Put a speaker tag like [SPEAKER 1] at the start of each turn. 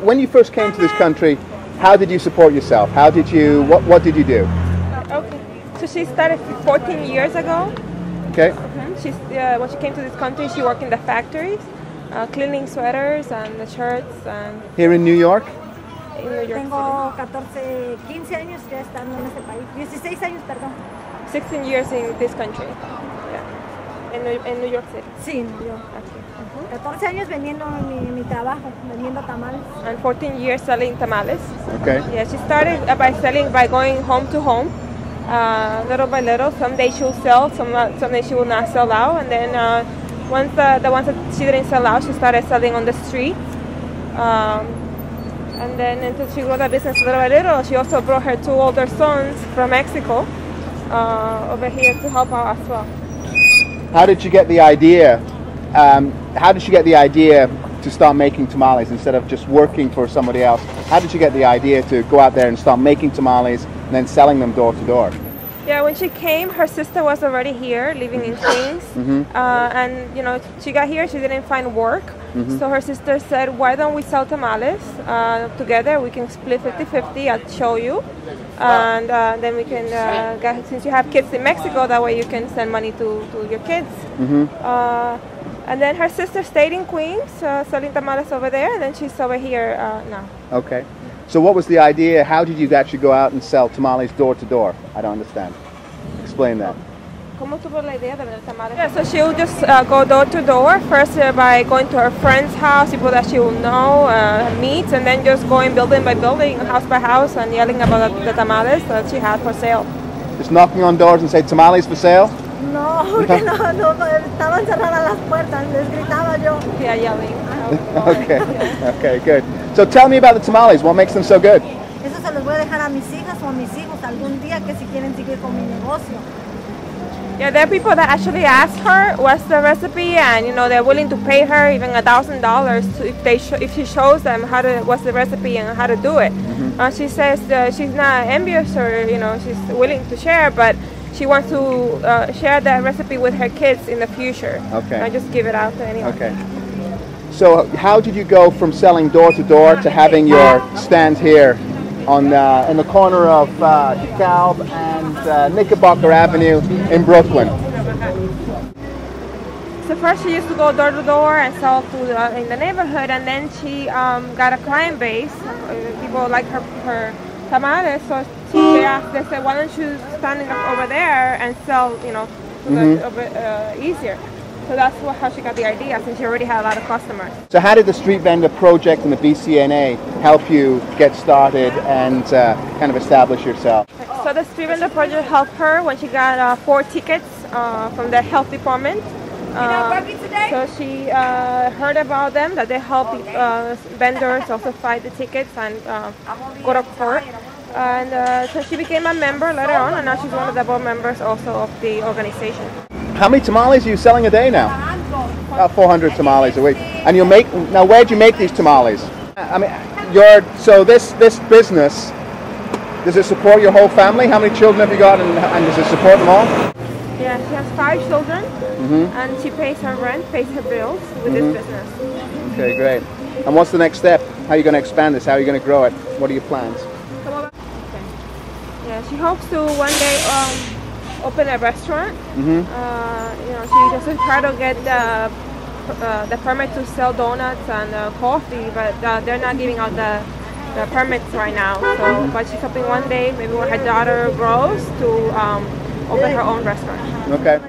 [SPEAKER 1] when you first came to this country, how did you support yourself? What did you do?
[SPEAKER 2] Okay, so she started 14 years ago.
[SPEAKER 1] Okay.
[SPEAKER 2] She's when she came to this country, she worked in the factories, cleaning sweaters and the shirts. And
[SPEAKER 1] here in New York?
[SPEAKER 2] In New York
[SPEAKER 3] Tengo 15 años ya estando en este país. 16 años, perdón.
[SPEAKER 2] 16 years in this country. Yeah. In New York City.
[SPEAKER 3] Sí, en New York. Okay. 14 años vendiendo mi trabajo, vendiendo tamales.
[SPEAKER 2] And 14 years selling tamales.
[SPEAKER 1] Okay.
[SPEAKER 2] Yeah, she started by going home to home, little by little. Some days she will sell, some days she will not sell out. And then once the ones that she didn't sell out, she started selling on the street. And then until she grew the business little by little, she also brought her 2 older sons from Mexico over here to help out as well.
[SPEAKER 1] How did you get the idea? To start making tamales instead of just working for somebody else? How did you get the idea to go out there and start making tamales and then selling them door to door?
[SPEAKER 2] Yeah, when she came, her sister was already here, living in Queens, and she got here. She didn't find work, so her sister said, "Why don't we sell tamales together? We can split 50-50. I'll show you, and then we can since you have kids in Mexico, that way you can send money to your kids." And then her sister stayed in Queens, selling tamales over there, and then she's over here now.
[SPEAKER 1] Okay. So what was the idea? How did you actually go out and sell tamales door to door? I don't understand. Explain that.
[SPEAKER 2] ¿Cómo tuvo la idea de vender tamales? Yeah, so she'll just go door to door, first by going to her friend's house, people that she will know, meet, and then just going building by building, house by house, and yelling about the tamales that she had for sale.
[SPEAKER 1] Just knocking on doors and say, "Tamales for sale"?
[SPEAKER 3] No, porque no, estaban cerradas las puertas, les gritaba yo.
[SPEAKER 2] Yeah, yelling.
[SPEAKER 1] Okay, good. So tell me about the tamales. What makes them so good?
[SPEAKER 3] Eso se los voy a dejar a mis hijas o a mis hijos algún día que si quieren seguir con mi negocio.
[SPEAKER 2] Yeah, there are people that actually ask her what's the recipe, and they're willing to pay her even $1,000 if she shows them what's the recipe and how to do it. She says she's not envious, or she's willing to share, but she wants to share that recipe with her kids in the future.
[SPEAKER 1] Okay.
[SPEAKER 2] Not just give it out to anyone.
[SPEAKER 1] Okay. So how did you go from selling door to door to having your stand here in the corner of DeKalb and Knickerbocker Avenue in Brooklyn?
[SPEAKER 2] So first she used to go door to door and sell to in the neighborhood, and then she got a client base. People like her tamales, so they said, "Why don't you stand over there and sell, easier?" So that's how she got the idea, since she already had a lot of customers.
[SPEAKER 1] So how did the Street Vendor Project and the BCNA help you get started and kind of establish yourself?
[SPEAKER 2] So the Street Vendor Project helped her when she got 4 tickets from the health department. So she heard about them, that they help vendors also fight the tickets and go to court. And so she became a member later on, and now she's one of the board members also of the organization.
[SPEAKER 1] How many tamales are you selling a day now? About 400 tamales a week. And now where do you make these tamales? I mean, so this business, does it support your whole family? How many children have you got, and does it support them all?
[SPEAKER 2] Yeah, she has 5 children, and she pays her rent, pays her bills with this business.
[SPEAKER 1] Okay, great. And what's the next step? How are you going to expand this? How are you going to grow it? What are your plans?
[SPEAKER 2] Yeah, she hopes to one day open a restaurant. She doesn't try to get the permit to sell donuts and coffee, but they're not giving out the permits right now. So, but she's hoping one day, maybe when her daughter grows, to open her own restaurant.
[SPEAKER 1] Okay.